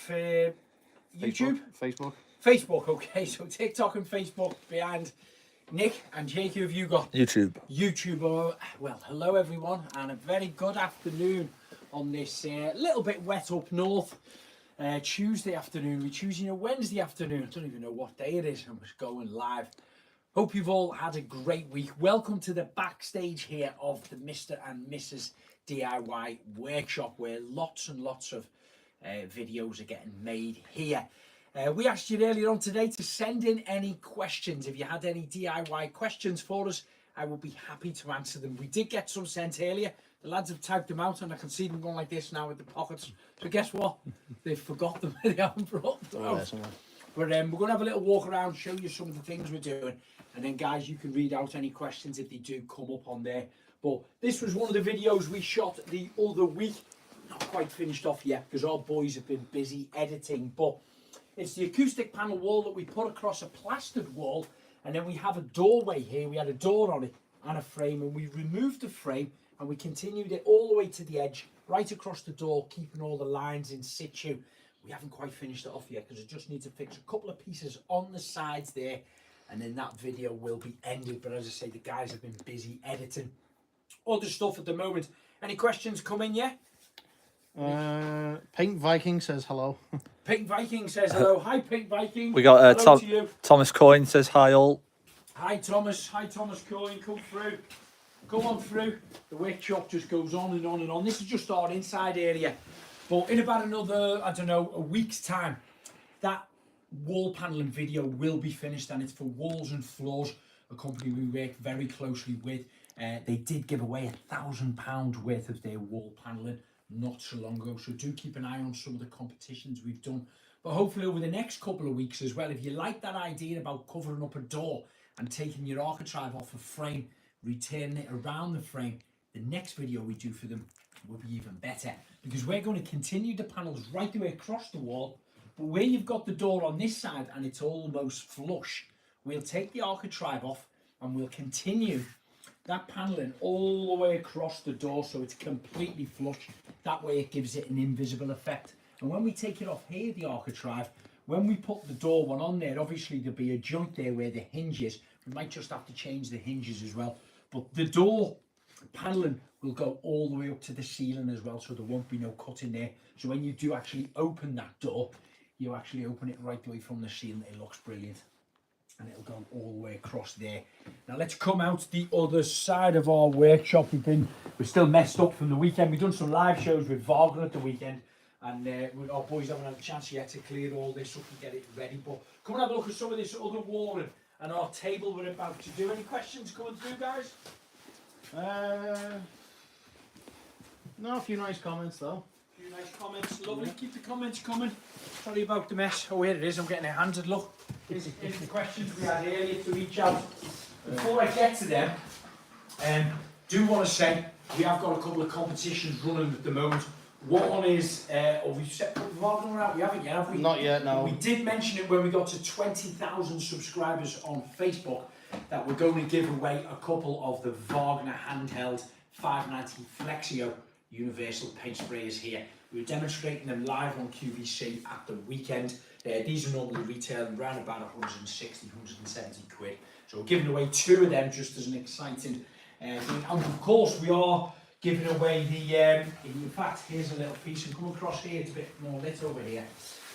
YouTube? Facebook, okay. So TikTok and Facebook behind Nick and Jake. Who have you got? YouTube. Well, hello everyone, and a very good afternoon on this little bit wet up north Tuesday afternoon. We're choosing a Wednesday afternoon. I don't even know what day it is. I'm just going live. Hope you've all had a great week. Welcome to the backstage here of the Mr. and Mrs. DIY workshop, where lots and lots of videos are getting made here. We asked you earlier on today to send in any questions. If you had any DIY questions for us, I will be happy to answer them. We did get some sent earlier. The lads have typed them out, and I can see them going like this now with the pockets. So guess what? They've forgot them. They haven't brought them out. But we're going to have a little walk around, show you some of the things we're doing. And then, guys, you can read out any questions if they do come up on there. But this was one of the videos we shot the other week. Not quite finished off yet because our boys have been busy editing. But it's the acoustic panel wall that we put across a plastered wall. And then we have a doorway here. We had a door on it and a frame. And we removed the frame and we continued it all the way to the edge, right across the door, keeping all the lines in situ. We haven't quite finished it off yet because I just need to fix a couple of pieces on the sides there. And then that video will be ended. But as I say, the guys have been busy editing other stuff at the moment. Any questions come in yet? Pink Viking says hello. Pink Viking says hello. Hi, Pink Viking. We got Thomas Coyne says hi all. Hi, Thomas. Hi, Thomas Coyne. Come through. Come on through. The workshop just goes on and on and on. This is just our inside area. But in about another, I don't know, a week's time, that wall paneling video will be finished, and it's for Walls and Floors, a company we work very closely with. They did give away £1,000 worth of their wall paneling not so long ago, so do keep an eye on some of the competitions we've done. But hopefully over the next couple of weeks as well, if you like that idea about covering up a door and taking your architrave off a frame, returning it around the frame, the next video we do for them will be even better, because we're going to continue the panels right the way across the wall. But where you've got the door on this side and it's almost flush, we'll take the architrave off and we'll continue that paneling all the way across the door so it's completely flush. That way it gives it an invisible effect. And when we take it off here, the architrave, when we put the door one on there, obviously there'll be a joint there where the hinge is. We might just have to change the hinges as well. But the door paneling will go all the way up to the ceiling as well, so there won't be no cut in there. So when you do actually open that door, you actually open it right away from the ceiling. It looks brilliant, and it'll go all the way across there. Now let's come out the other side of our workshop. We're still messed up from the weekend. We've done some live shows with Wagner at the weekend, and our boys haven't had a chance yet to clear all this up and get it ready. But come and have a look at some of this other wall and our table we're about to do. Any questions coming through, guys? No, a few nice comments though. A few nice comments, lovely. Yeah. Keep the comments coming. Sorry about the mess. Oh, here it is. I'm getting it handed. Look, here's the questions we had earlier to reach out. Before I get to them, do want to say we have got a couple of competitions running at the moment. One is, we've set Wagner out. We haven't yet, have we? Not yet, no. We did mention it when we got to 20,000 subscribers on Facebook, that we're going to give away a couple of the Wagner handheld 590 Flexio universal paint sprayers here. We were demonstrating them live on QVC at the weekend. These are normally retailing around about 160, 170 quid. So we're giving away two of them just as an exciting thing. And of course we are giving away the, in fact, here's a little piece, and come across here, it's a bit more lit over here.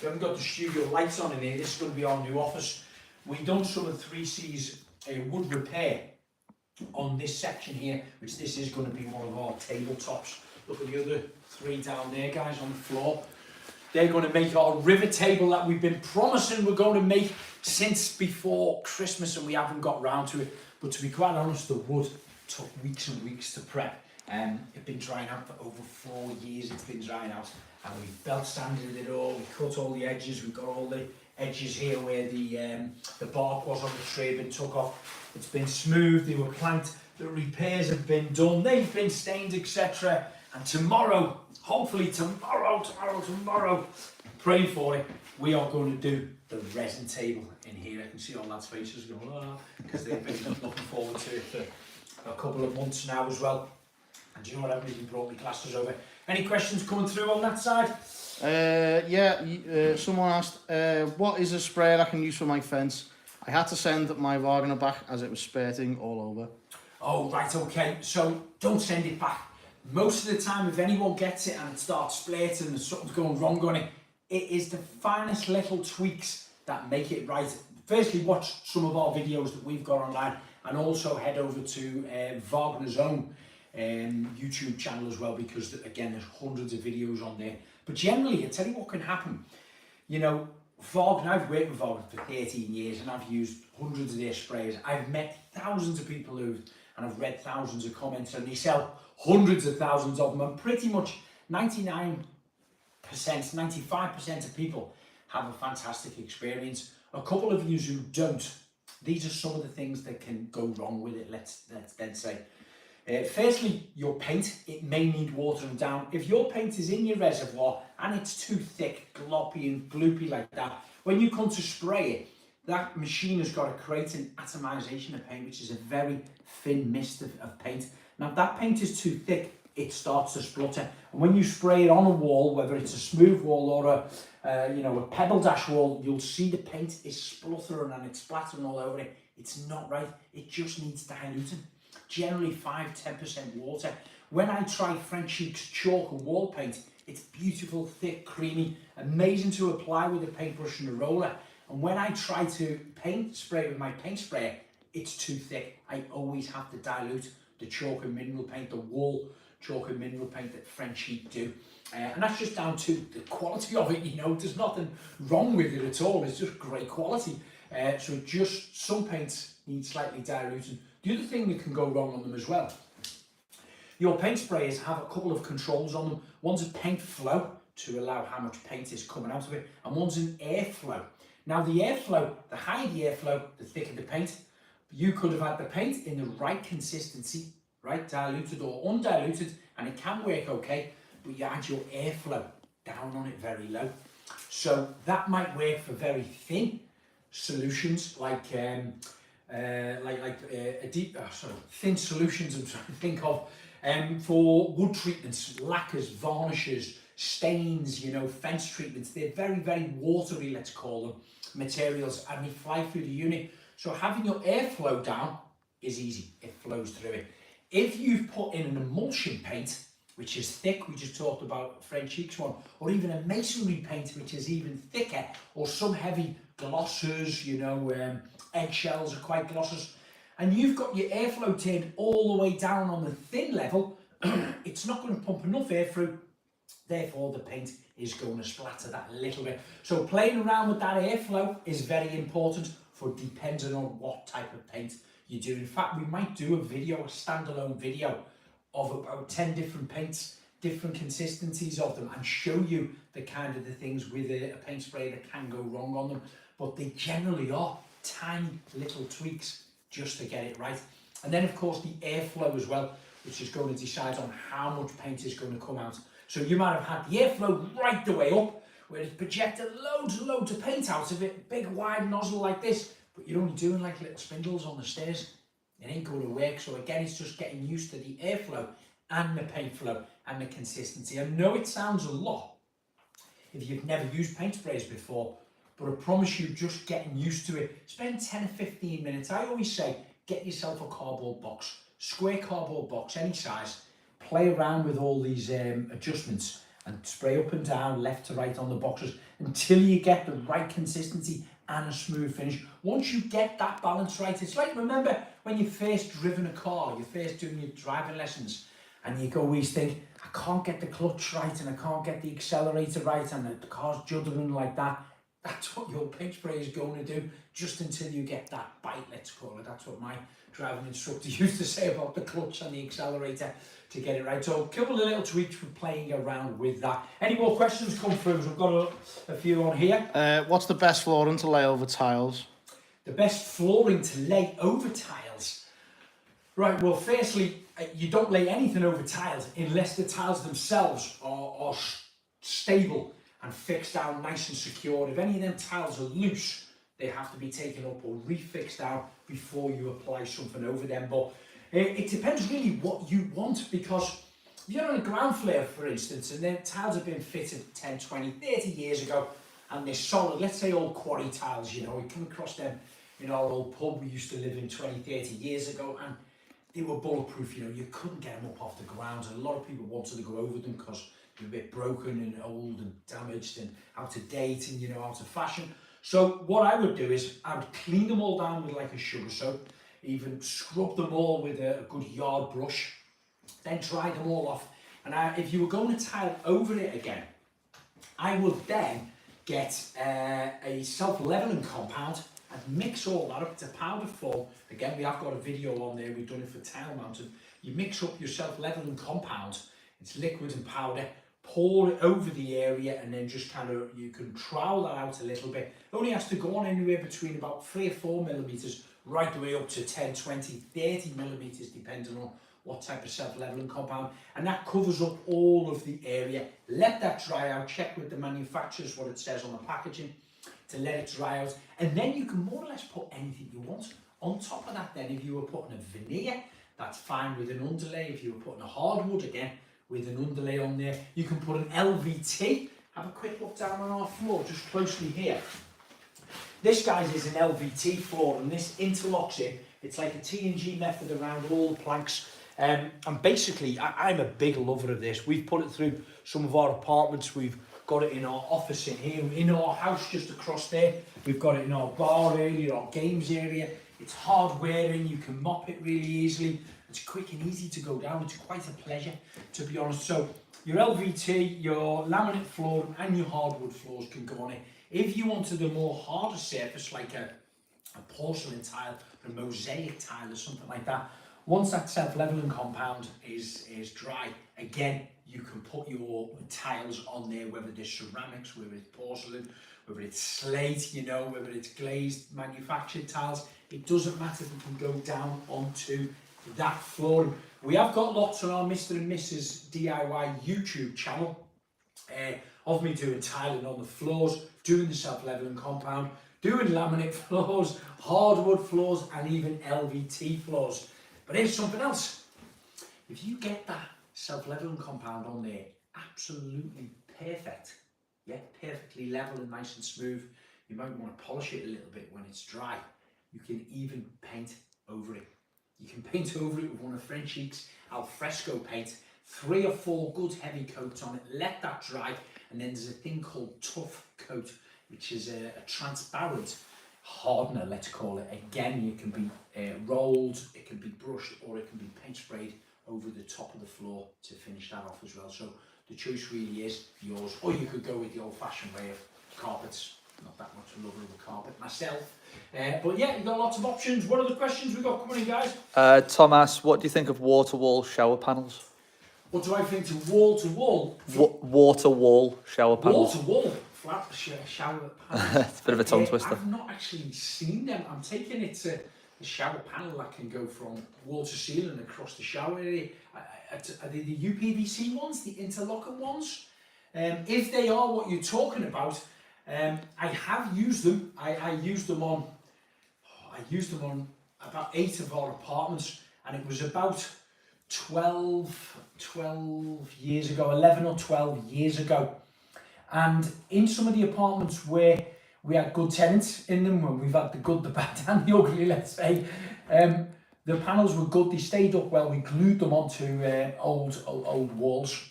We haven't got the studio lights on in here. This is going to be our new office. We've done some of 3C's wood repair on this section here, which this is going to be one of our tabletops. Look at the other three down there, guys, on the floor. They're going to make our river table that we've been promising we're going to make since before Christmas, and we haven't got round to it. But to be quite honest, the wood took weeks and weeks to prep. It's been drying out for over 4 years. It's been drying out, and we belt sanded it all. We cut all the edges. We've got all the edges here where the bark was on the tree been took off. It's been smooth. They were planked. The repairs have been done. They've been stained, etc. And tomorrow, hopefully tomorrow, pray for it, we are going to do the resin table in here. I can see all lads' faces going, because they've been looking forward to it for a couple of months now as well. And do you know what, I haven't even brought my glasses over. Any questions coming through on that side? Someone asked, what is a sprayer I can use for my fence? I had to send my Wagner back as it was spurting all over. Oh, right, okay. So don't send it back. Most of the time, if anyone gets it and it starts splitting and something's going wrong on it, it is the finest little tweaks that make it right. Firstly, watch some of our videos that we've got online, and also head over to Wagner's own YouTube channel as well, because again, there's hundreds of videos on there. But generally, I tell you what can happen. You know, Wagner, I've worked with Wagner for 13 years and I've used hundreds of their sprayers. I've met thousands of people and I've read thousands of comments, and they sell hundreds of thousands of them, and pretty much 99%, 95% of people have a fantastic experience. A couple of you who don't, these are some of the things that can go wrong with it, let's then say. Firstly, your paint, it may need watering down. If your paint is in your reservoir and it's too thick, gloppy and gloopy like that, when you come to spray it, that machine has got to create an atomization of paint, which is a very thin mist of paint. Now, if that paint is too thick, it starts to splutter. And when you spray it on a wall, whether it's a smooth wall or a pebble dash wall, you'll see the paint is spluttering and it's splattering all over it. It's not right. It just needs diluting. Generally 5-10% water. When I try French Cheeks chalk and wall paint, it's beautiful, thick, creamy, amazing to apply with a paintbrush and a roller. And when I try to paint spray with my paint sprayer, it's too thick. I always have to dilute the chalk and mineral paint, the wall chalk and mineral paint that French Cheek do. And that's just down to the quality of it, you know, there's nothing wrong with it at all, it's just great quality. So just some paints need slightly diluting. The other thing that can go wrong on them as well, your paint sprayers have a couple of controls on them. One's a paint flow to allow how much paint is coming out of it, and one's an airflow. Now the airflow, the higher the airflow, the thicker the paint. You could have had the paint in the right consistency, right, diluted or undiluted, and it can work okay, but you add your airflow down on it very low. So that might work for very thin solutions, thin solutions I'm trying to think of, for wood treatments, lacquers, varnishes, stains, you know, fence treatments. They're very, very watery, let's call them, materials, and they fly through the unit. So having your airflow down is easy, it flows through it. If you've put in an emulsion paint, which is thick, we just talked about French Cheeks one, or even a masonry paint, which is even thicker, or some heavy glosses, you know, eggshells are quite glosses, and you've got your airflow turned all the way down on the thin level, it's not going to pump enough air through, therefore the paint is going to splatter that a little bit. So playing around with that airflow is very important for depending on what type of paint you do. In fact, we might do a standalone video of about 10 different paints, different consistencies of them, and show you the kind of the things with a paint spray that can go wrong on them. But they generally are tiny little tweaks just to get it right. And then of course the airflow as well, which is going to decide on how much paint is going to come out. So you might have had the airflow right the way up, where it's projected loads and loads of paint out of it, big wide nozzle like this, but you're only doing like little spindles on the stairs. It ain't going to work. So again, it's just getting used to the airflow and the paint flow and the consistency. I know it sounds a lot if you've never used paint sprays before, but I promise you, just getting used to it. Spend 10 or 15 minutes. I always say, get yourself a cardboard box, square cardboard box, any size. Play around with all these adjustments and spray up and down, left to right on the boxes until you get the right consistency and a smooth finish. Once you get that balance right, it's like, remember when you first driven a car, you're first doing your driving lessons, and you always think, I can't get the clutch right and I can't get the accelerator right and the car's juddering like that. That's what your paint spray is going to do, just until you get that bite, let's call it. That's what my driving instructor used to say about the clutch and the accelerator to get it right. So a couple of little tweaks for playing around with that. Any more questions come through? We've got a few on here. What's the best flooring to lay over tiles? The best flooring to lay over tiles? Right, well, firstly, you don't lay anything over tiles unless the tiles themselves are stable and fixed down nice and secure. If any of them tiles are loose, they have to be taken up or refixed down before you apply something over them. But it depends really what you want, because if you're on a ground floor, for instance, and the tiles have been fitted 10, 20, 30 years ago, and they're solid, let's say old quarry tiles, you know, we come across them in our old pub we used to live in 20, 30 years ago, and they were bulletproof, you know, you couldn't get them up off the ground, and a lot of people wanted to go over them because they're a bit broken and old and damaged and out of date and, you know, out of fashion. So what I would do is I would clean them all down with like a sugar soap, even scrub them all with a good yard brush, then dry them all off. And if you were going to tile over it again, I would then get a self-leveling compound and mix all that up to powder form. Again, we have got a video on there, we've done it for tile mounting. You mix up your self-leveling compound, it's liquid and powder, pour it over the area, and then just kind of, you can trowel that out a little bit. It only has to go on anywhere between about 3 or 4 millimeters, right the way up to 10, 20, 30 millimeters, depending on what type of self-leveling compound, and that covers up all of the area. Let that dry out, check with the manufacturers what it says on the packaging to let it dry out, and then you can more or less put anything you want. On top of that then, if you were putting a veneer, that's fine with an underlay. If you were putting a hardwood, again, with an underlay on there, you can put an LVT. Have a quick look down on our floor, just closely here. This, guys, is an LVT floor, and this interlocks in. It's like a T&G method around all the planks. And basically, I'm a big lover of this. We've put it through some of our apartments. We've got it in our office in here, in our house just across there. We've got it in our bar area, our games area. It's hard wearing, you can mop it really easily. It's quick and easy to go down. It's quite a pleasure, to be honest. So your LVT, your laminate floor and your hardwood floors can go on it. If you wanted a more harder surface, like a porcelain tile, a mosaic tile or something like that, once that self-leveling compound is dry, again, you can put your tiles on there, whether they're ceramics, whether it's porcelain, whether it's slate, you know, whether it's glazed manufactured tiles. It doesn't matter, we can go down onto that floor. We have got lots on our Mr. and Mrs. DIY YouTube channel of me doing tiling on the floors, doing the self-leveling compound, doing laminate floors, hardwood floors, and even LVT floors. But here's something else. If you get that self-leveling compound on there, absolutely perfect, yeah, perfectly level and nice and smooth, you might want to polish it a little bit when it's dry. You can even paint over it. You can paint over it with one of Frenchie's al fresco paint, 3 or 4 good heavy coats on it, let that dry, and then there's a thing called tough coat, which is a transparent hardener, let's call it. Again, it can be rolled, it can be brushed, or it can be paint sprayed over the top of the floor to finish that off as well. So the choice really is yours, or you could go with the old-fashioned way of carpets. Not that much a lover of the carpet myself, but yeah, you've got lots of options. What are the questions we got coming in, guys? Tom asks, what do you think of wall-to-wall shower panels? What do I think to wall-to-wall? Wall-to-wall shower panels. Wall-to-wall flat shower panels. It's a bit of a tongue twister. I've not actually seen them. I'm taking it to the shower panel that can go from wall to ceiling across the shower area. Are they the UPVC ones, the interlocking ones? If they are what you're talking about, I have used them. I used them on about 8 of our apartments, and it was about 12 years ago, 11 or 12 years ago. And in some of the apartments where we had good tenants in them, when we've had the good, the bad and the ugly, let's say, the panels were good, they stayed up well, we glued them onto old walls.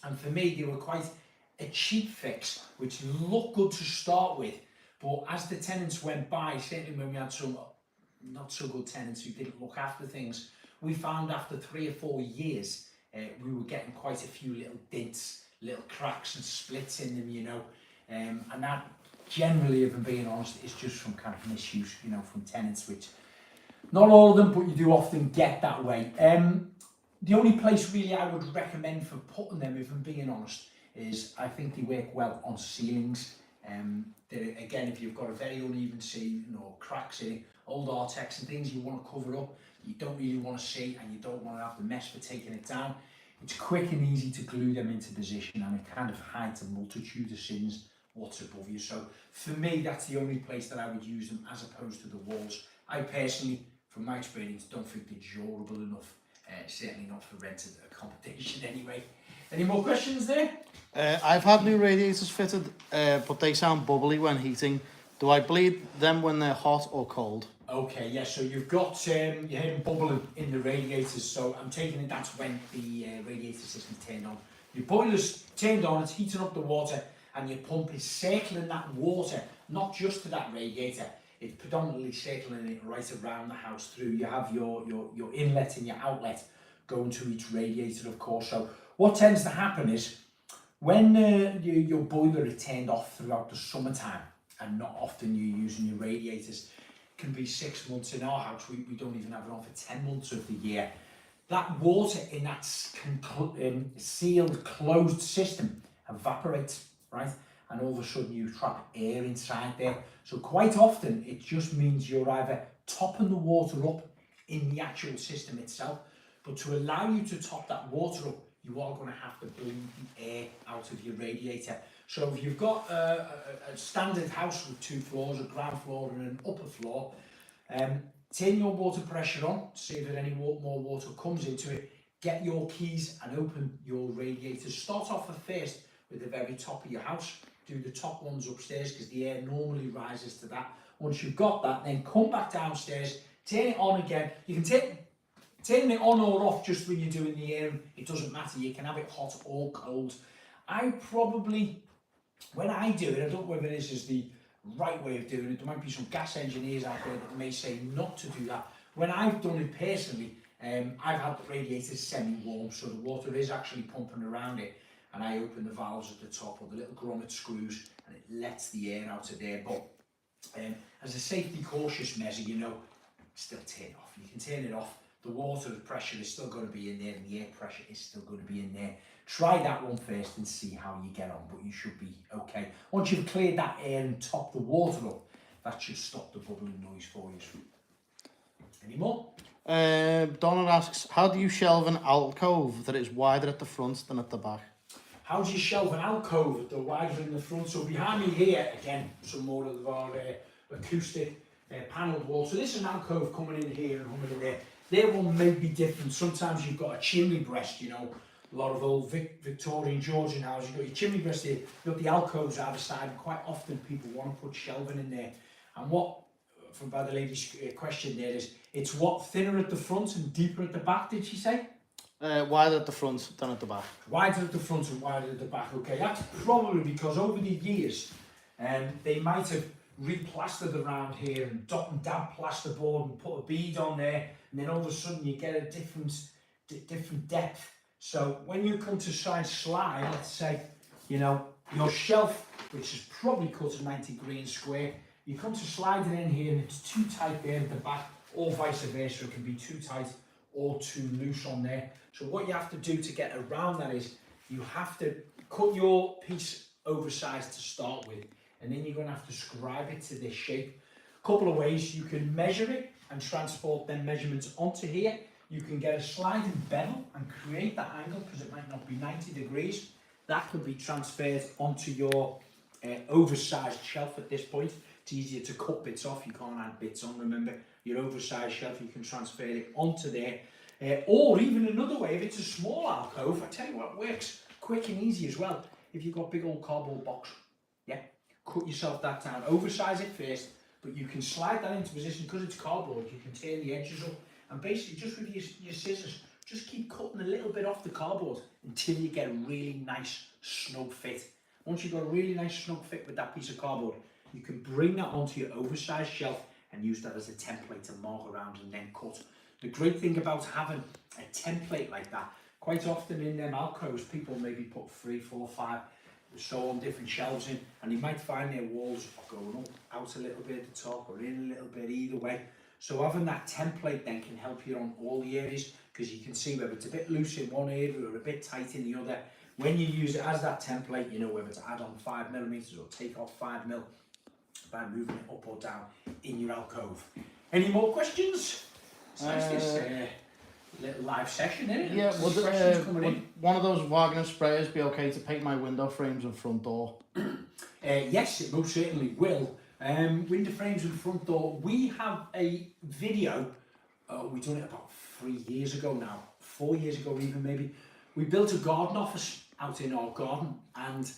And for me, they were quite a cheap fix, which looked good to start with. But as the tenants went by, certainly when we had some not so good tenants who didn't look after things, we found after 3 or 4 years, we were getting quite a few little dints, little cracks and splits in them, you know. And that generally, if I'm being honest, is just from kind of misuse, you know, from tenants, which not all of them, but you do often get that way. The only place really I would recommend for putting them, if I'm being honest, is I think they work well on ceilings. Again, if you've got a very uneven ceiling or cracks in it, old Artex and things you want to cover up, you don't really want to see, and you don't want to have the mess for taking it down. It's quick and easy to glue them into position, and it kind of hides a multitude of sins what's above you. So for me, that's the only place that I would use them as opposed to the walls. I personally, from my experience, don't think they're durable enough Certainly not for rented accommodation anyway. Any more questions there? I've had new radiators fitted, but they sound bubbly when heating. Do I bleed them when they're hot or cold? Okay, yeah, so you've got you're hearing bubbling in the radiators, so I'm taking it that's when the radiator system's turned on. Your boiler's turned on, it's heating up the water, and your pump is circling that water, not just to that radiator, it's predominantly circling it right around the house through. You have your inlet and your outlet going to each radiator, of course. So what tends to happen is when your boiler is turned off throughout the summertime, and not often you're using your radiators, it can be 6 months in our house, we don't even have it on for 10 months of the year. That water in that sealed, closed system evaporates, right? And all of a sudden you trap air inside there. So quite often it just means you're either topping the water up in the actual system itself, but to allow you to top that water up, you are going to have to bleed the air out of your radiator. So if you've got a standard house with 2 floors, a ground floor and an upper floor, turn your water pressure on, see if any more water comes into it, get your keys and open your radiators. Start off at first with the very top of your house, do the top ones upstairs because the air normally rises to that. Once you've got that, then come back downstairs, turn it on again. You can turn it on or off just when you're doing the air, it doesn't matter, you can have it hot or cold. I probably, when I do it, I don't know whether this is the right way of doing it, there might be some gas engineers out there that may say not to do that. When I've done it personally, I've had the radiators semi-warm, so the water is actually pumping around it, and I open the valves at the top or the little grommet screws and it lets the air out of there. But as a safety cautious measure, you know, still turn it off. You can turn it off. The water pressure is still going to be in there and the air pressure is still going to be in there. Try that one first and see how you get on, but you should be okay. Once you've cleared that air and topped the water up, that should stop the bubbling noise for you. Any more? Donna asks, how do you shelve an alcove that is wider at the front than at the back? How do you shelve an alcove at the wider in the front? So behind me here, again, some more of our acoustic panelled wall. So this is an alcove coming in here and coming in there. Their one may be different. Sometimes you've got a chimney breast, you know, a lot of old Victorian Georgian houses, you've got your chimney breast here, you've got the alcoves either side, and quite often people want to put shelving in there. And what, from by the lady's question there, is it's what, thinner at the front and deeper at the back, did she say? Wider at the front than at the back. Wider at the front and wider at the back, okay. That's probably because over the years, they might have replastered around here and dot and dab plasterboard and put a bead on there, and then all of a sudden you get a different depth. So when you come to try and slide, let's say, you know, your shelf, which is probably cut to 90 grain square, you come to slide it in here and it's too tight there at the back, or vice versa, it can be too tight or too loose on there. So what you have to do to get around that is you have to cut your piece oversized to start with, and then you're going to have to scribe it to this shape. A couple of ways: you can measure it and transport them measurements onto here. You can get a sliding bevel and create that angle because it might not be 90 degrees. That could be transferred onto your oversized shelf at this point. It's easier to cut bits off, you can't add bits on, remember. Your oversized shelf, you can transfer it onto there. Or even another way, if it's a small alcove, I tell you what works quick and easy as well. If you've got a big old cardboard box, yeah, cut yourself that down, oversize it first, but you can slide that into position because it's cardboard. You can turn the edges up and basically just with your scissors, just keep cutting a little bit off the cardboard until you get a really nice snug fit. Once you've got a really nice snug fit with that piece of cardboard, you can bring that onto your oversized shelf and use that as a template to mark around and then cut. The great thing about having a template like that, quite often in them alcoves, people maybe put 3, 4, 5, so on different shelves in, and you might find their walls are going up, out a little bit at the top or in a little bit either way. So having that template then can help you on all the areas, because you can see whether it's a bit loose in one area or a bit tight in the other. When you use it as that template, you know whether to add on 5mm or take off 5mm by moving it up or down in your alcove. Any more questions? It's nice this little live session, isn't it? Yeah, would one of those Wagner sprayers be okay to paint my window frames and front door? Yes, it most certainly will. Window frames and front door. We have a video, we've done it about 3 years ago now, 4 years ago even maybe, we built a garden office out in our garden, and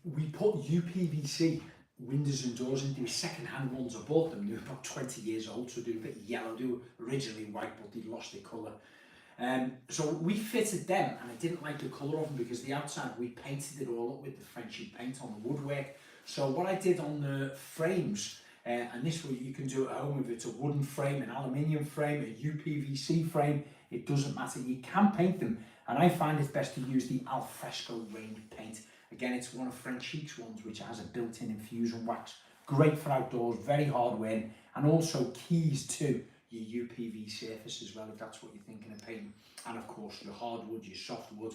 we put UPVC windows and doors in. There were second-hand ones. I bought them. They were about 20 years old, so they were a bit yellow. They were originally white, but they lost their colour. So we fitted them, and I didn't like the colour of them because the outside, we painted it all up with the Frenchy paint on the woodwork. So what I did on the frames, and this way you can do at home, if it's a wooden frame, an aluminium frame, a UPVC frame, it doesn't matter, you can paint them. And I find it's best to use the Alfresco range paint. Again, it's one of Frenchi's ones, which has a built-in infusion wax. Great for outdoors, very hard wearing, and also keys to your UPV surface as well, if that's what you're thinking of painting. And of course, your hardwood, your softwood,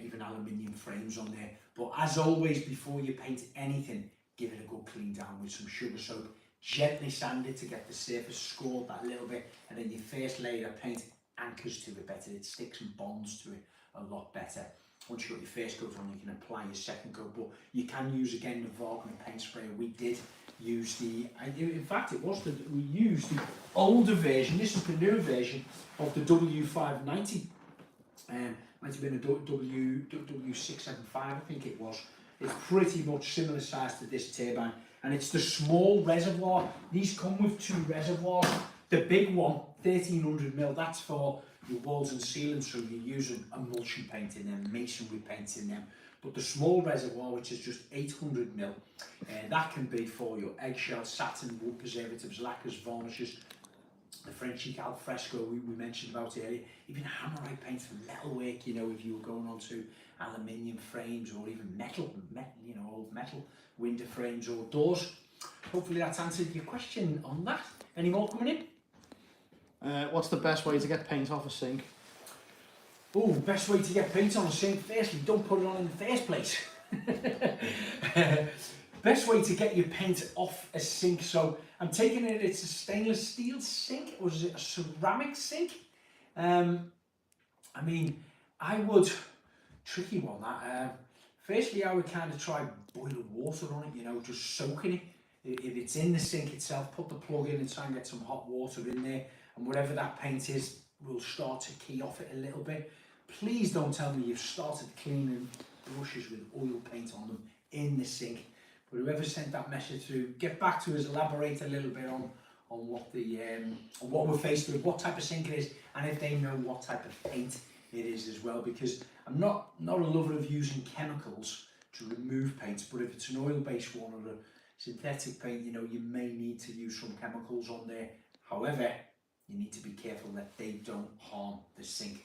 even aluminium frames on there. But as always, before you paint anything, give it a good clean down with some sugar soap. Gently sand it to get the surface scored that little bit, and then your first layer of paint anchors to it better. It sticks and bonds to it a lot better. Once you've got your first coat on, you can apply your second coat, but you can use again the Wagner paint sprayer. We did use the, in fact we used the older version. This is the newer version of the W590. Might have been a W675, I think it was. It's pretty much similar size to this turbine, and it's the small reservoir. These come with 2 reservoirs. The big one, 1300mm, that's for your walls and ceilings, so you're using emulsion paint in them, masonry paint in them. But the small reservoir, which is just 800mm, that can be for your eggshell, satin, wood preservatives, lacquers, varnishes, the French Alfresco we mentioned about earlier, even hammerite paint for metalwork, you know, if you were going onto aluminium frames or even metal, you know, old metal window frames or doors. Hopefully that's answered your question on that. Any more coming in? What's the best way to get paint off a sink? Oh, best way to get paint on a sink, firstly, don't put it on in the first place. Best way to get your paint off a sink, so I'm taking it, it's a stainless steel sink, or is it a ceramic sink? I mean, I would, tricky one that, firstly I would kind of try boiling water on it, you know, just soaking it. If it's in the sink itself, put the plug in and try and get some hot water in there, and whatever that paint is will start to key off it a little bit. Please don't tell me you've started cleaning brushes with oil paint on them in the sink. But whoever sent that message through, get back to us, elaborate a little bit on what the on what we're faced with, what type of sink it is, and if they know what type of paint it is as well. Because I'm not a lover of using chemicals to remove paints, but if it's an oil-based one or a synthetic paint, you know, you may need to use some chemicals on there. However, you need to be careful that they don't harm the sink,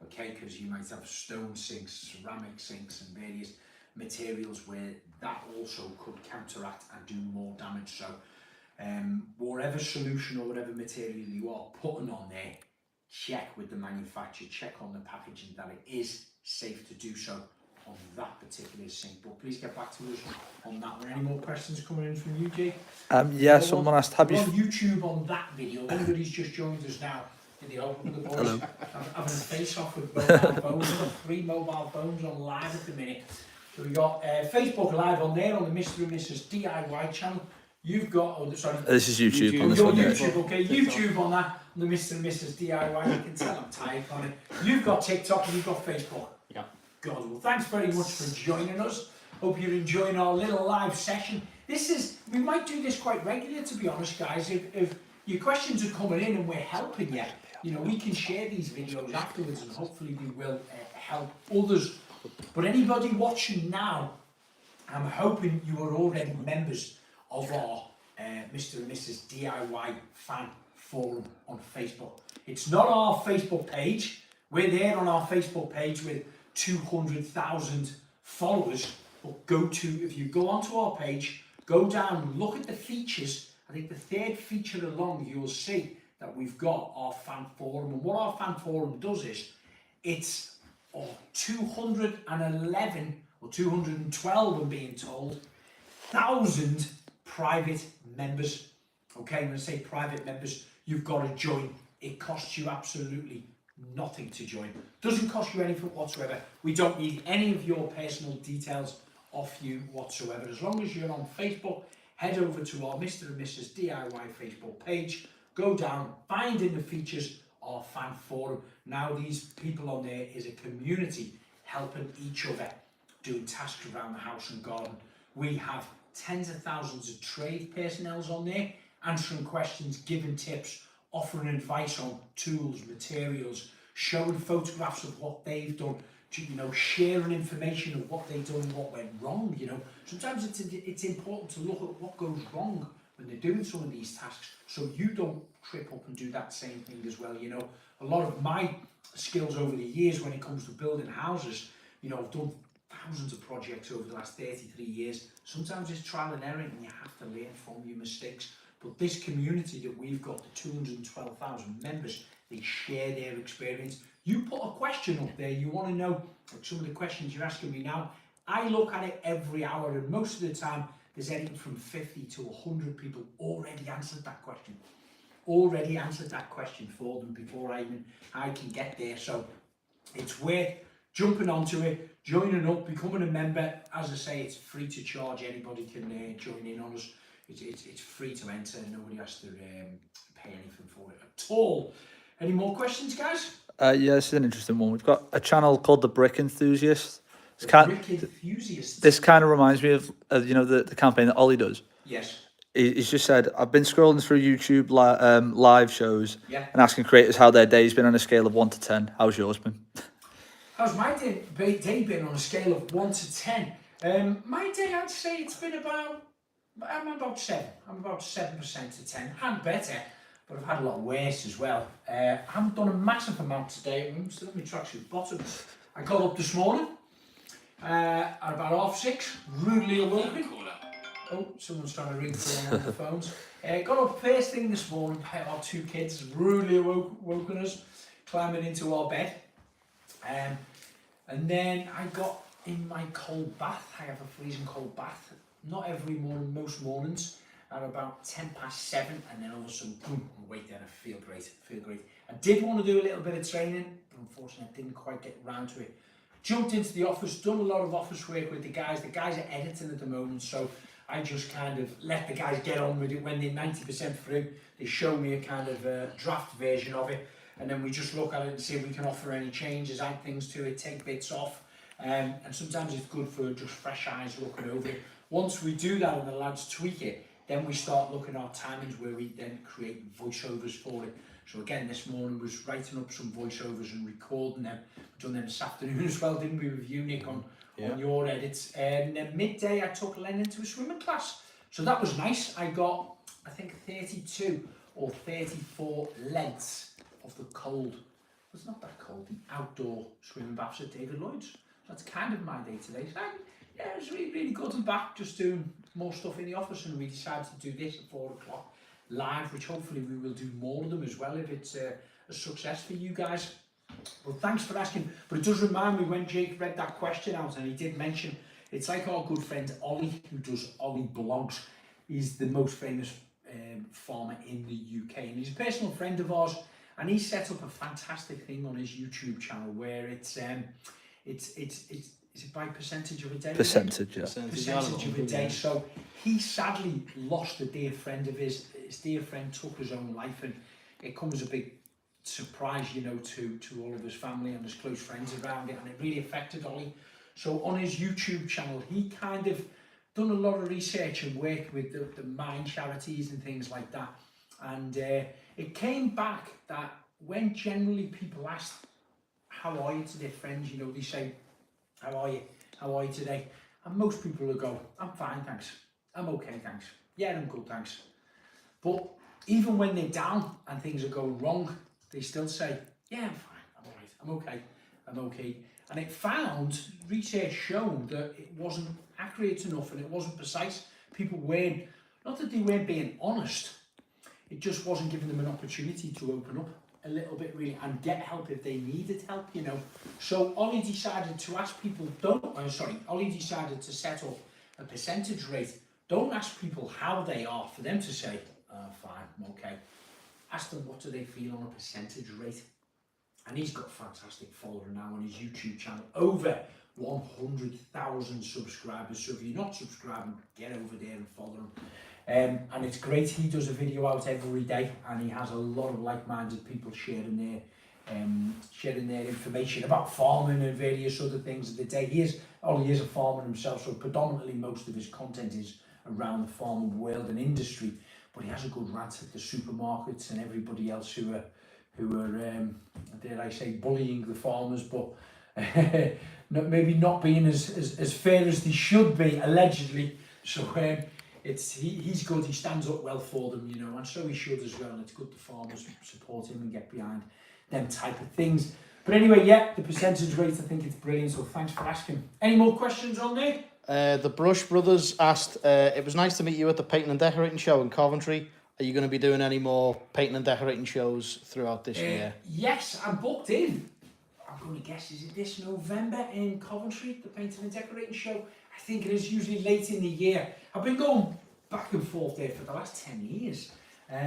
okay? Because you might have stone sinks, ceramic sinks, and various materials where that also could counteract and do more damage. So whatever solution or whatever material you are putting on there, check with the manufacturer, check on the packaging that it is safe to do so on that particular sink. But please get back to us on that one. Any more questions coming in from you, Jake? Yeah, someone asked, have We're you... on YouTube on that video. Anybody's just joined us now in the open, the boys having a face-off with mobile phones. We've got 3 mobile phones on live at the minute. So we've got Facebook Live on there on the Mr. and Mrs. DIY channel. You've got, oh, sorry. This is YouTube. YouTube. On this Your one, yeah. YouTube, okay, YouTube on that, on the Mr. and Mrs. DIY. You can tell I'm tired on it. You've got TikTok and you've got Facebook. Yeah. God, well, thanks very much for joining us. Hope you're enjoying our little live session. We might do this quite regularly, to be honest, guys. If your questions are coming in and we're helping you, you know, we can share these videos afterwards and hopefully we will help others. But anybody watching now, I'm hoping you are already members of our Mr. and Mrs. DIY fan forum on Facebook. It's not our Facebook page. We're there on our Facebook page with 200,000 followers. But if you go onto our page, go down and look at the features. I think the 3rd feature along, you'll see that we've got our fan forum. And what our fan forum does is, it's 211 or 212, I'm being told, 1,000 private members. Okay, when I say private members, you've got to join. It costs you absolutely nothing to join. Doesn't cost you anything whatsoever. We don't need any of your personal details off you whatsoever. As long as you're on Facebook, head over to our Mr. and Mrs. DIY Facebook page, go down, find in the features our fan forum. Now these people on there is a community helping each other, doing tasks around the house and garden. We have tens of thousands of trade personnel on there, answering questions, giving tips, offering advice on tools, materials, showing photographs of what they've done, you know, sharing information of what they've done and what went wrong, you know. Sometimes it's important to look at what goes wrong when they're doing some of these tasks, so you don't trip up and do that same thing as well, you know. A lot of my skills over the years when it comes to building houses, you know, I've done thousands of projects over the last 33 years. Sometimes it's trial and error and you have to learn from your mistakes. But this community that we've got, the 212,000 members, they share their experience. You put a question up there, you want to know, like some of the questions you're asking me now, I look at it every hour, and most of the time there's anything from 50 to 100 people already answered that question. Already answered that question for them before I can get there. So it's worth jumping onto it, joining up, becoming a member. As I say, it's free to charge. Anybody can join in on us. It's free to enter. Nobody has to pay anything for it at all. Any more questions, guys? Yeah, this is an interesting one. We've got a channel called The Brick Enthusiast. Brick Enthusiasts. This kind of reminds me of you know, the campaign that Ollie does. Yes. He's just said, I've been scrolling through YouTube live shows Yeah. and asking creators how their day's been on a scale of 1 to 10. How's yours been? How's my day been on a scale of 1 to 10? My day, I'd say it's been I'm about 7. I'm about 7% to 10. And better, but I've had a lot worse as well. I haven't done a massive amount today. I'm still at my tracksuit bottom. I got up this morning at about 6:30, rudely awoken. Oh, someone's trying to ring through on the phones. Got up first thing this morning by our 2 kids, rudely woken us, climbing into our bed. And then I got in my cold bath. I have a freezing cold bath. Not every morning, most mornings, at about 7:10, and then all of a sudden, boom, I'm awake then. I feel great. I did want to do a little bit of training, but unfortunately I didn't quite get round to it. Jumped into the office, done a lot of office work with the guys. The guys are editing at the moment, so I just kind of let the guys get on with it. When they're 90% through, they show me a kind of draft version of it, and then we just look at it and see if we can offer any changes, add things to it, take bits off. And sometimes it's good for just fresh eyes looking over it. Once we do that and the lads tweak it, then we start looking at our timings where we then create voiceovers for it. So again, this morning was writing up some voiceovers and recording them. We've done them this afternoon as well, didn't we, with you, Nick, on your edits. And then midday, I took Lennon to a swimming class. So that was nice. I got, I think, 32 or 34 lengths of the cold. It's not that cold, the outdoor swimming baths at David Lloyd's. That's kind of my day today. So yeah, it was really, really good and back, just doing more stuff in the office, and we decided to do this at 4 o'clock live, which hopefully we will do more of them as well if it's a success for you guys. Well, thanks for asking. But it does remind me when Jake read that question out, and he did mention, it's like our good friend Ollie, who does Ollie Blogs. He's the most famous farmer in the UK, and he's a personal friend of ours, and he set up a fantastic thing on his YouTube channel where it's is it by percentage of a day? Percentage, yeah. Percentage of a day. So he sadly lost a dear friend of his. His dear friend took his own life, and it comes as a big surprise, you know, to all of his family and his close friends around it, and it really affected Ollie. So on his YouTube channel, he kind of done a lot of research and work with the mine charities and things like that. And it came back that when generally people ask, how are you to their friends, you know, they say, how are you? How are you today? And most people will go, I'm fine, thanks. I'm okay, thanks. Yeah, I'm good, thanks. But even when they're down and things are going wrong, they still say, yeah, I'm fine, I'm all right, I'm okay, I'm okay. And it found, research shown that it wasn't accurate enough and it wasn't precise. People weren't, not that they weren't being honest, it just wasn't giving them an opportunity to open up a little bit really and get help if they needed help, you know. So Ollie decided to ask people, Ollie decided to set up a percentage rate. Don't ask people how they are for them to say, fine, I'm okay. Ask them what do they feel on a percentage rate. And he's got a fantastic follower now on his YouTube channel, over 100,000 subscribers. So if you're not subscribing, get over there and follow him. And it's great. He does a video out every day, and he has a lot of like-minded people sharing their information about farming and various other things of the day. He is a farmer himself, so predominantly most of his content is around the farming world and industry. But he has a good rant at the supermarkets and everybody else who are dare I say, bullying the farmers, but maybe not being as fair as they should be, allegedly. So he's good. He stands up well for them, you know, and so he should as well. And it's good the farmers support him and get behind them type of things. But anyway, yeah, the percentage rate, I think it's brilliant. So thanks for asking. Any more questions on there? The Brush Brothers asked, it was nice to meet you at the Painting and Decorating show in Coventry. Are you going to be doing any more painting and decorating shows throughout this year? Yes, I'm booked in. I'm going to guess, is it this November in Coventry, the Painting and Decorating show? I think it is, usually late in the year. I've been going back and forth there for the last 10 years. I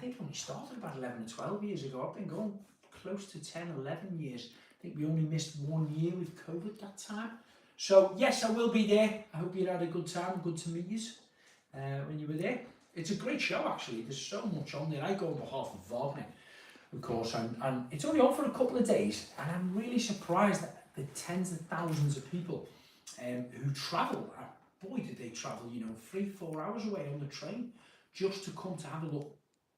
think it only started about 11 or 12 years ago. I've been going close to 10, 11 years. I think we only missed 1 year with COVID that time. So yes, I will be there. I hope you had a good time. Good to meet you when you were there. It's a great show, actually. There's so much on there. I go on behalf of Wagner, of course, and it's only on for a couple of days, and I'm really surprised at the tens of thousands of people who travel. Boy, did they travel, you know, 3-4 hours away on the train just to come to have a look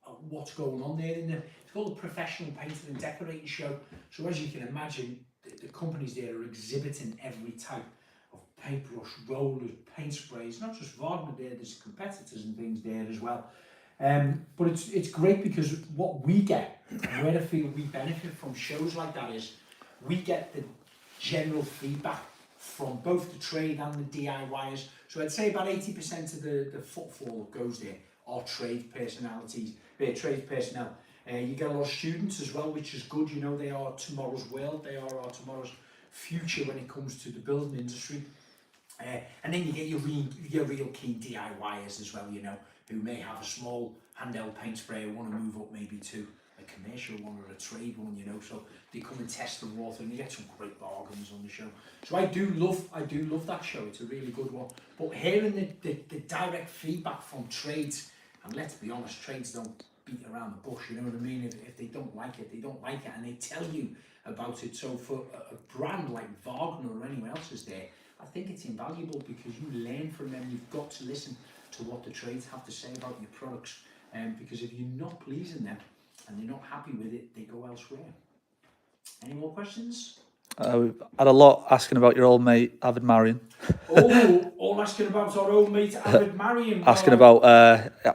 at what's going on there. It's called the Professional Painting and Decorating Show. So as you can imagine, the companies there are exhibiting every type of paintbrush, rollers, paint sprays, not just Wagner there, there's competitors and things there as well. But it's great because what we get, and where I feel we benefit from shows like that, is we get the general feedback from both the trade and the DIYers. So I'd say about 80% of the footfall that goes there are trade personnel. You get a lot of students as well, which is good. You know, they are tomorrow's world. They are our tomorrow's future when it comes to the building industry. And then you get your real keen DIYers as well, you know, who may have a small handheld paint sprayer, want to move up maybe to a commercial one or a trade one, you know, so they come and test the water, and you get some great bargains on the show. So I do love that show. It's a really good one. But hearing the direct feedback from trades, and let's be honest, trades don't beat around the bush, you know what I mean? If they don't like it, they don't like it, and they tell you about it. So for a brand like Wagner or anyone else is there, I think it's invaluable because you learn from them. You've got to listen to what the trades have to say about your products, because if you're not pleasing them and they're not happy with it, they go elsewhere. Any more questions? We've had a lot asking about your old mate, Avid Marion. Oh, all asking about our old mate, Avid Marion. Asking about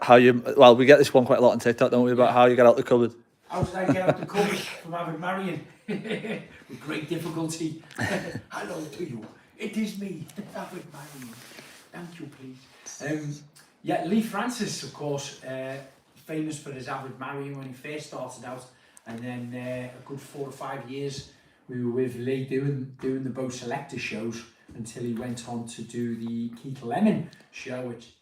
how you... Well, we get this one quite a lot on TikTok, don't we? About how you get out the cupboard. How did I get out the cupboard from Avid Marion? With great difficulty. Hello to you. It is me, Avid Marion. Thank you, please. Yeah, Lee Francis, of course, famous for his Avid Marion when he first started out, and then a good 4 or 5 years we were with Lee doing the Bow Selector shows until he went on to do the Keith Lemon show, which,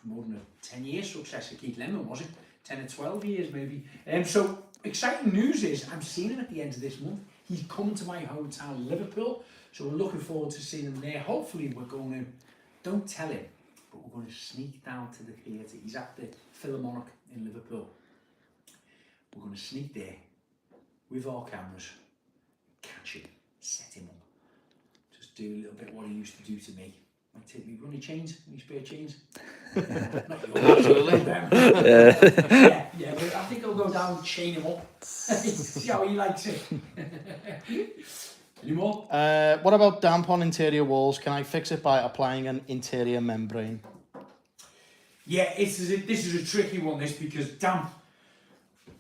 more than a 10-year success of Keith Lemon, was it? 10 or 12 years maybe. So exciting news is I'm seeing him at the end of this month. He's coming to my hometown, Liverpool, so we're looking forward to seeing him there. Hopefully we're going to, don't tell him, but we're going to sneak down to the theatre. He's at the Philharmonic in Liverpool. We're going to sneak there with our cameras, catch him, set him up, just do a little bit what he used to do to me. Might take me runny chains, any spare chains. Not yours, absolutely. Yeah, but I think I'll go down and chain him up. See how he likes it. Any more? What about damp on interior walls? Can I fix it by applying an interior membrane? Yeah, this is a tricky one, this, because damp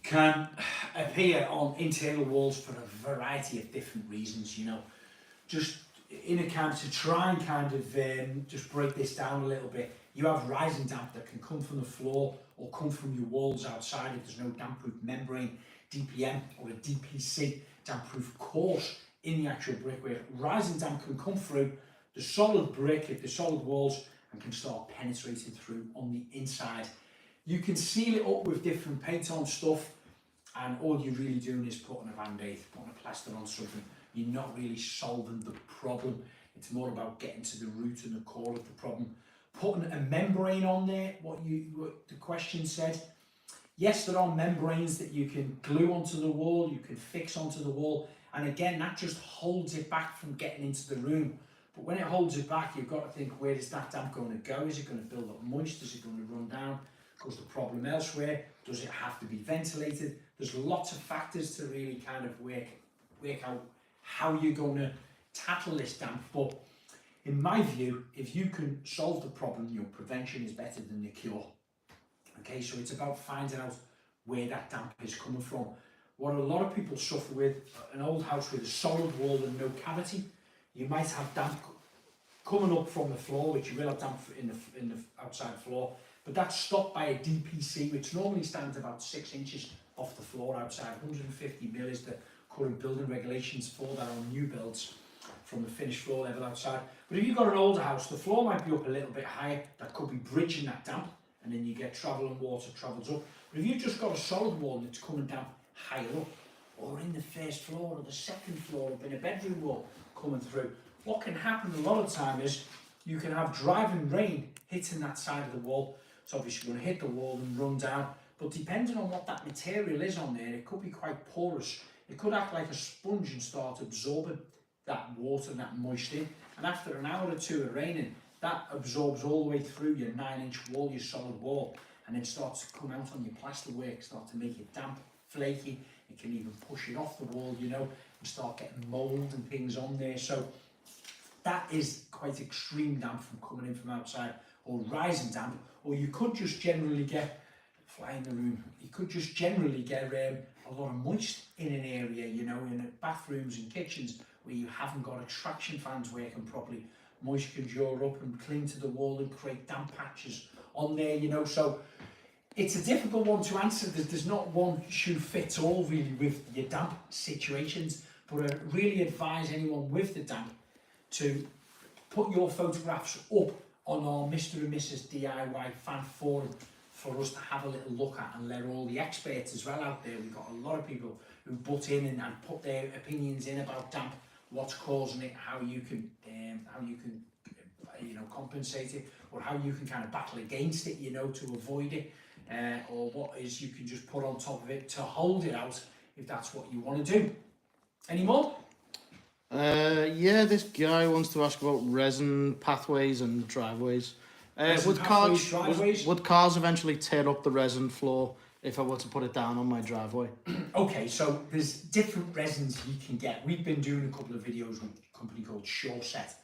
can appear on interior walls for a variety of different reasons, you know. Just in a camp to try and kind of just break this down a little bit, you have rising damp that can come from the floor or come from your walls outside if there's no damp-proof membrane, DPM or a DPC, damp-proof course in the actual brickwork. Rising damp can come through the solid brick, the solid walls, and can start penetrating through on the inside. You can seal it up with different paint on stuff, and all you're really doing is putting a band-aid, putting a plaster on something. You're not really solving the problem. It's more about getting to the root and the core of the problem. Putting a membrane on there, what the question said. Yes, there are membranes that you can glue onto the wall, you can fix onto the wall, and again, that just holds it back from getting into the room. But when it holds it back, you've got to think, where is that damp going to go? Is it going to build up moist? Is it going to run down? Cause the problem elsewhere? Does it have to be ventilated? There's lots of factors to really kind of work out how you're going to tackle this damp. But in my view, if you can solve the problem, your prevention is better than the cure. Okay, so it's about finding out where that damp is coming from. What a lot of people suffer with, an old house with a solid wall and no cavity, you might have damp coming up from the floor, which you will have damp in the outside floor, but that's stopped by a DPC, which normally stands about 6 inches off the floor outside. 150 mil is the current building regulations for that on new builds from the finished floor level outside. But if you've got an older house, the floor might be up a little bit higher, that could be bridging that damp, and then you get travel and water travels up. But if you've just got a solid wall that's coming down higher up, or in the first floor or the second floor up in a bedroom wall coming through, what can happen a lot of the time is you can have driving rain hitting that side of the wall. It's obviously going to hit the wall and run down, but depending on what that material is on there, it could be quite porous. It could act like a sponge and start absorbing that water and that moisture in, and after an hour or two of raining, that absorbs all the way through your 9-inch wall, your solid wall, and then starts to come out on your plasterwork, start to make it damp, flaky. It can even push it off the wall, you know, and start getting mould and things on there. So that is quite extreme damp from coming in from outside, or rising damp. Or you could just generally get, fly in the room, you could just generally get a lot of moist in an area, you know, in bathrooms and kitchens where you haven't got extraction fans working properly. Moisture can draw up and cling to the wall and create damp patches on there, you know. So it's a difficult one to answer. There's not one shoe fits all really with your damp situations, but I really advise anyone with the damp to put your photographs up on our Mr. and Mrs. DIY fan forum for us to have a little look at, and let all the experts as well out there. We've got a lot of people who butt in and put their opinions in about damp, what's causing it, how you can you know, compensate it, or how you can kind of battle against it, you know, to avoid it, or what is you can just put on top of it to hold it out if that's what you want to do. Any more? Yeah, this guy wants to ask about resin pathways and driveways. Resin pathways, driveways? Would cars eventually tear up the resin floor if I were to put it down on my driveway? Okay, so there's different resins you can get. We've been doing a couple of videos with a company called Set.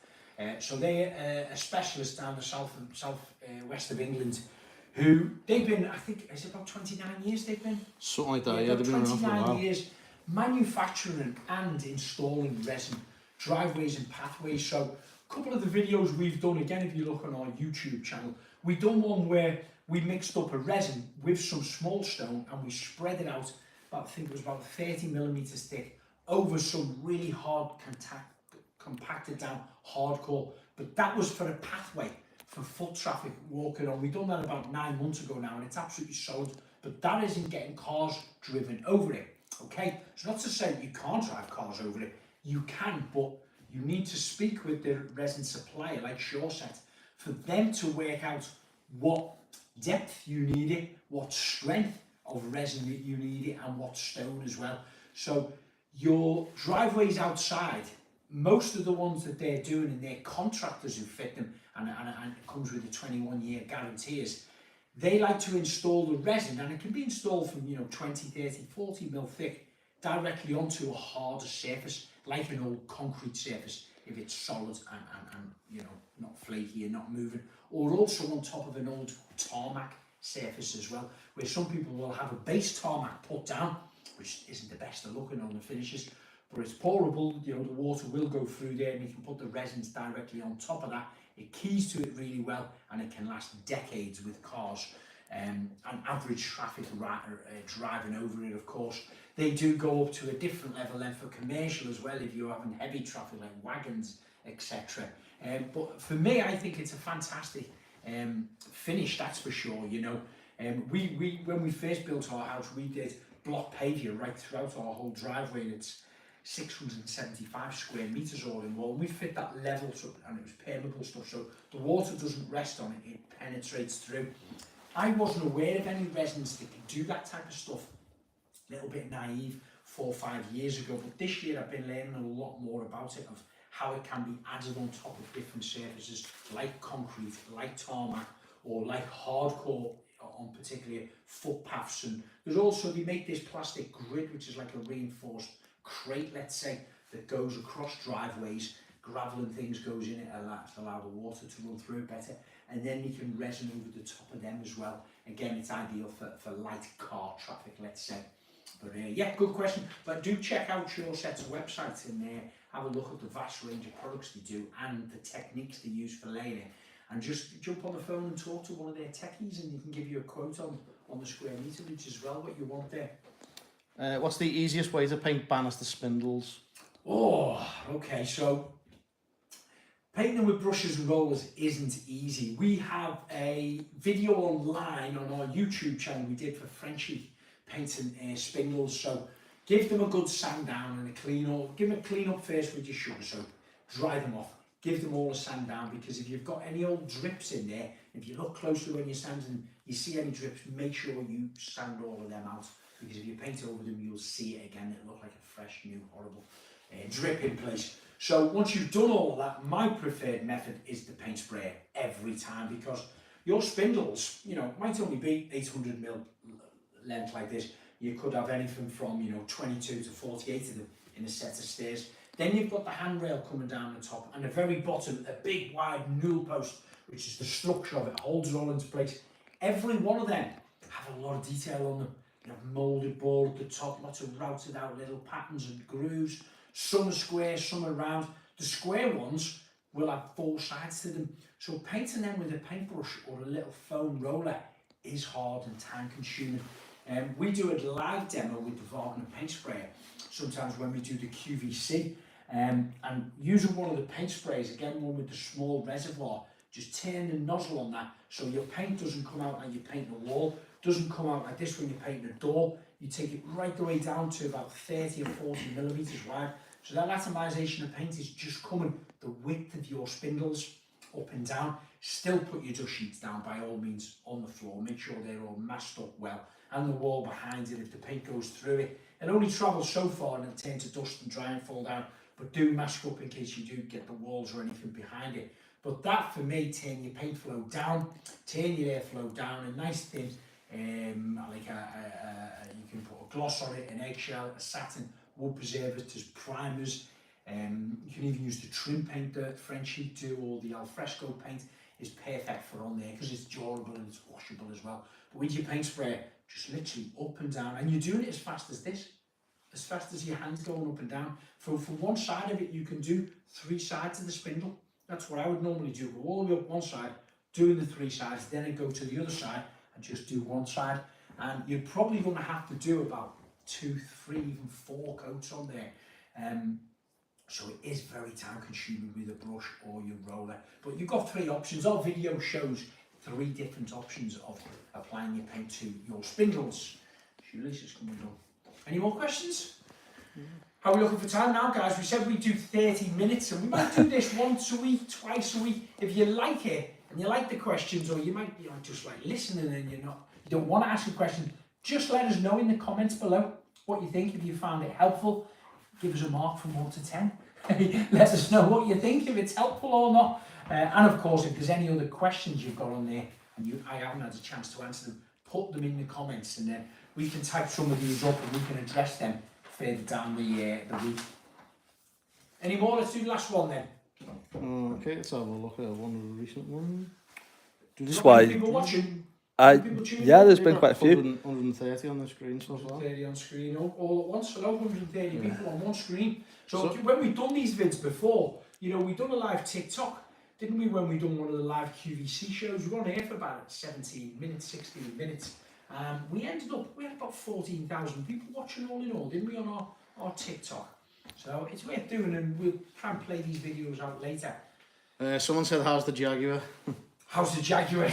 So they're a specialist down the south west of England, who they've been, I think, is it about 29 years they've been? Something like that, yeah, they've been around for a 29 while. years manufacturing and installing resin, driveways and pathways. So a couple of the videos we've done, again, if you look on our YouTube channel, we've done one where we mixed up a resin with some small stone and we spread it out, I think it was about 30 millimeters thick, over some really hard compacted down hardcore, but that was for a pathway for foot traffic walking on. We've done that about 9 months ago now, and it's absolutely solid, but that isn't getting cars driven over it. Okay, it's not to say you can't drive cars over it, you can, but you need to speak with the resin supplier like Set for them to work out what depth you need it, what strength of resin that you need it, and what stone as well. So your driveways outside, most of the ones that they're doing, and they're contractors who fit them, and it comes with a 21-year guarantees, they like to install the resin, and it can be installed from, you know, 20, 30, 40 mil thick directly onto a harder surface, like an old concrete surface, if it's solid and you know, not flaky and not moving, or also on top of an old tarmac surface as well, where some people will have a base tarmac put down, which isn't the best of looking on the finishes, but it's pourable, you know, the water will go through there, and you can put the resins directly on top of that. It keys to it really well, and it can last decades with cars and average traffic driving over it, of course. They do go up to a different level then for commercial as well, if you're having heavy traffic like wagons, etc. But for me, I think it's a fantastic finish, that's for sure, you know. We when we first built our house, we did block paving right throughout our whole driveway, and 675 square metres all in wall. We fit that level, so, and it was permeable stuff, so the water doesn't rest on it, it penetrates through. I wasn't aware of any resins that could do that type of stuff. A little bit naive 4 or 5 years ago, but this year I've been learning a lot more about it, of how it can be added on top of different surfaces like concrete, like tarmac, or like hardcore on particular footpaths. And there's also, they make this plastic grid, which is like a reinforced crate, let's say, that goes across driveways. Gravel and things goes in it to allow the water to run through better, and then you can resin over the top of them as well. Again, it's ideal for light car traffic, let's say. But yeah, good question. But do check out SureSet's website and have a look at the vast range of products they do and the techniques they use for laying it. And just jump on the phone and talk to one of their techies, and they can give you a quote on the square meterage as well, what you want there. What's the easiest way to paint banister spindles? Oh, okay, so painting with brushes and rollers isn't easy. We have a video online on our YouTube channel we did for Frenchie painting spindles. So give them a good sand down and a clean up. Give them a clean up first with your sugar soap. Dry them off. Give them all a sand down, because if you've got any old drips in there, if you look closely when you're sanding and you see any drips, make sure you sand all of them out, because if you paint over them, you'll see it again. It'll look like a fresh, new, horrible drip in place. So once you've done all of that, my preferred method is the paint sprayer every time, because your spindles, you know, might only be 800mm length like this. You could have anything from, you know, 22 to 48 of them in a set of stairs. Then you've got the handrail coming down the top, and the very bottom, a big wide newel post, which is the structure of it, holds it all into place. Every one of them have a lot of detail on them. You have moulded board at the top, lots of routed out little patterns and grooves. Some are square, some are round. The square ones will have 4 sides to them. So painting them with a paintbrush or a little foam roller is hard and time consuming. We do a live demo with the Wagner paint sprayer, sometimes when we do the QVC. And using one of the paint sprays, again one with the small reservoir, just turn the nozzle on that so your paint doesn't come out like you're painting a wall, doesn't come out like this when you're painting a door. You take it right the way down to about 30 or 40mm wide, so that atomization of paint is just coming the width of your spindles up and down. Still put your dust sheets down by all means on the floor, make sure they're all masked up well, and the wall behind it if the paint goes through it. It only travels so far and it'll turn to dust and dry and fall down, but do mask up in case you do get the walls or anything behind it. But that for me, turn your paint flow down, turn your airflow down, a nice thin, like you can put a gloss on it, an eggshell, a satin, wood preservatives, primers. You can even use the trim paint that Frenchie do, or the alfresco paint is perfect for on there because it's durable and it's washable as well. But with your paint sprayer, just literally up and down, and you're doing it as fast as this, as fast as your hand's going up and down. For one side of it, you can do 3 sides of the spindle. That's what I would normally do. Go all the way up one side, doing the 3 sides, then I go to the other side and just do one side. And you're probably going to have to do about 2, 3, even 4 coats on there. So it is very time consuming with a brush or your roller. But you've got 3 options. Our video shows 3 different options of applying your paint to your spindles. Shoelaces coming down. Any more questions? How are we looking for time now, guys? We said we'd do 30 minutes, and we might do this once a week, twice a week. If you like it, and you like the questions, or you might just like listening and you don't want to ask a question, just let us know in the comments below what you think. If you found it helpful, give us a mark from 1 to 10. Let us know what you think, if it's helpful or not. And of course, if there's any other questions you've got on there, and I haven't had a chance to answer them, put them in the comments, and then we can type some of these up and we can address them further down the week. Any more? Let's do the last one then. Okay, let's have a look at one of the recent ones. Just why? People watching? Yeah, there's been quite a few. 130 on the screen so far. 130 on screen all at once, so 130 people on one screen. So when we've done these vids before, we've done a live TikTok, didn't we, when we done one of the live QVC shows? We were on air for about 17 minutes, 16 minutes. We had about 14,000 people watching all in all, didn't we, on our TikTok? So it's worth doing, and we'll try and play these videos out later. Someone said, how's the Jaguar? How's the Jaguar?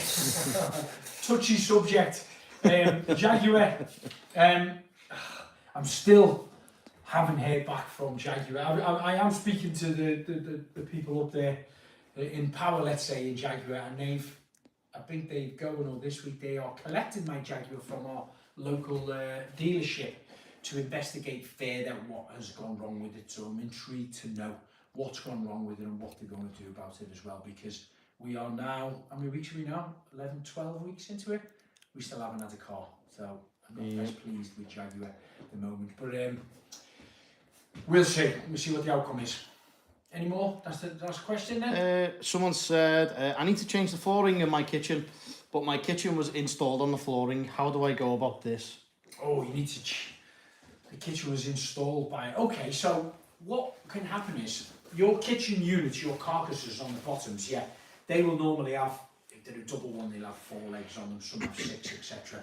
Touchy subject. Jaguar. I'm still haven't heard back from Jaguar. I am speaking to the people up there in power, let's say, in Jaguar, and I think they've going, or this week they are collecting my Jaguar from our local dealership to investigate further what has gone wrong with it. So I'm intrigued to know what's gone wrong with it and what they're going to do about it as well, because we are now, how many weeks are we now? 11, 12 weeks into it. We still haven't had a car, so I'm not best pleased with Jaguar at the moment. But we'll see. We'll see what the outcome is. Any more? That's the last question then? Someone said, I need to change the flooring in my kitchen, but my kitchen was installed on the flooring. How do I go about this? Oh, you need to... The kitchen was installed by... Okay, so what can happen is your kitchen units, your carcasses on the bottoms, yeah, they will normally have, if they're a double one, they'll have 4 legs on them, some have 6, etc.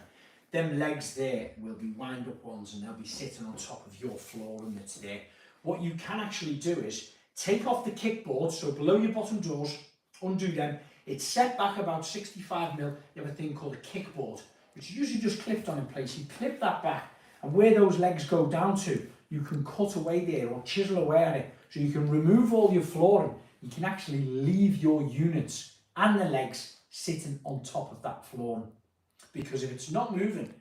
Them legs there will be wind up ones and they'll be sitting on top of your flooring that's there. What you can actually do is take off the kickboard, so below your bottom doors, undo them. It's set back about 65mm. You have a thing called a kickboard, which is usually just clipped on in place. You clip that back, and where those legs go down to, you can cut away there or chisel away at it. So you can remove all your flooring. You can actually leave your units and the legs sitting on top of that flooring. Because if it's not moving,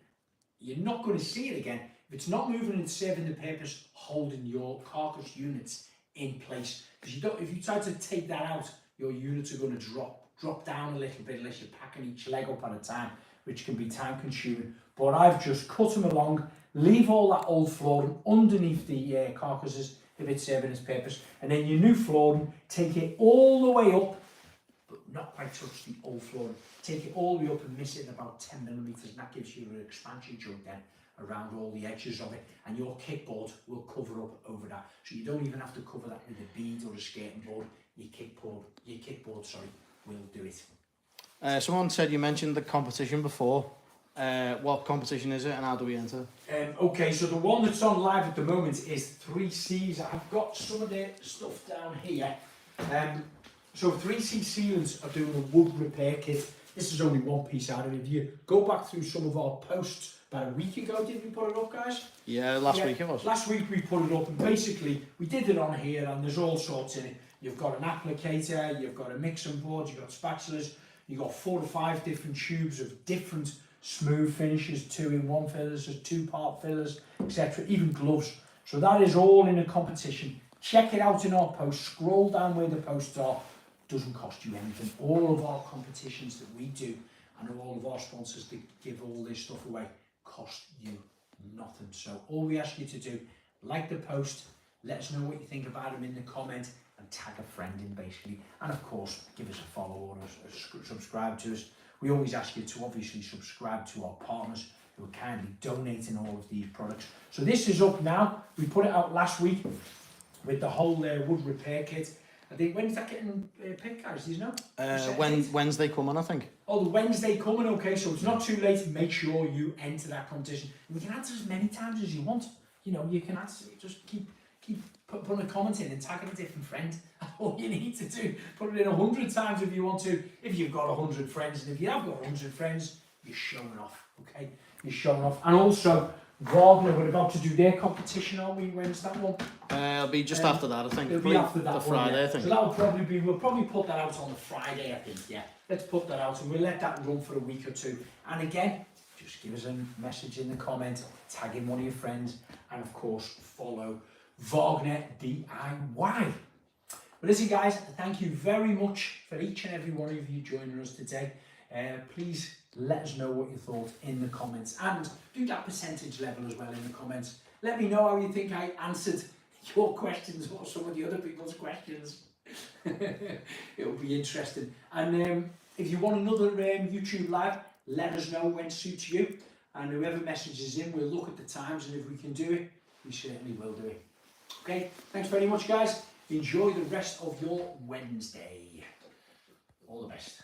you're not going to see it again. If it's not moving, it's serving the purpose holding your carcass units in place. Because if you try to take that out, your units are going to drop down a little bit unless you're packing each leg up at a time, which can be time consuming. But I've just cut them along, leave all that old flooring underneath the carcasses if it's serving its purpose, and then your new flooring, take it all the way up, but not quite touch the old flooring. Take it all the way up and miss it in about 10mm, and that gives you an expansion joint then around all the edges of it, and your kickboard will cover up over that. So you don't even have to cover that with a bead or a skating board. Your kickboard, will do it. Someone said you mentioned the competition before. What competition is it and how do we enter? Okay, so the one that's on live at the moment is 3Cs. I've got some of their stuff down here. So 3C Sealants are doing a wood repair kit. This is only one piece out of it. If you go back through some of our posts, about a week ago, did we put it up, guys? Yeah, last week it was. Last week we put it up, and basically we did it on here, and there's all sorts in it. You've got an applicator, you've got a mixing board, you've got spatulas, you've got 4 to 5 different tubes of different smooth finishes, 2-in-1 fillers, 2-part fillers, etc. Even gloves. So that is all in a competition. Check it out in our post. Scroll down where the posts are. Doesn't cost you anything. All of our competitions that we do and all of our sponsors that give all this stuff away cost you nothing. So all we ask you to do, like the post, let us know what you think about them in the comment, and tag a friend in basically, and of course give us a follow or subscribe to us. We always ask you to obviously subscribe to our partners who are kindly donating all of these products. So this is up now. We put it out last week with the whole wood repair kit. I think, when's that getting picked, guys? Do you know? Wednesday coming, I think. Oh, the Wednesday coming, okay, so it's not too late. Make sure you enter that competition. You can answer as many times as you want. You know, you can answer, just keep putting a comment in and tagging a different friend. That's all you need to do. Put it in 100 times if you want to, if you've got 100 friends. And if you have got 100 friends, you're showing off, okay? You're showing off. And also, Wagner, we're about to do their competition, aren't we? When's that one? It'll be just after that, I think. It'll be after that the Friday, one, yeah. I think. So that'll probably be, we'll probably put that out on the Friday, I think, yeah. Let's put that out and we'll let that run for a week or two. And again, just give us a message in the comment, tag in one of your friends, and of course, follow Wagner DIY. Well, listen, guys, thank you very much for each and every one of you joining us today. Please let us know what you thought in the comments, and do that percentage level as well in the comments. Let me know how you think I answered your questions or some of the other people's questions. It'll be interesting. And if you want another YouTube live, let us know when suits you, and whoever messages in, we'll look at the times, and if we can do it, we certainly will do it. Okay, thanks very much, guys. Enjoy the rest of your Wednesday. All the best.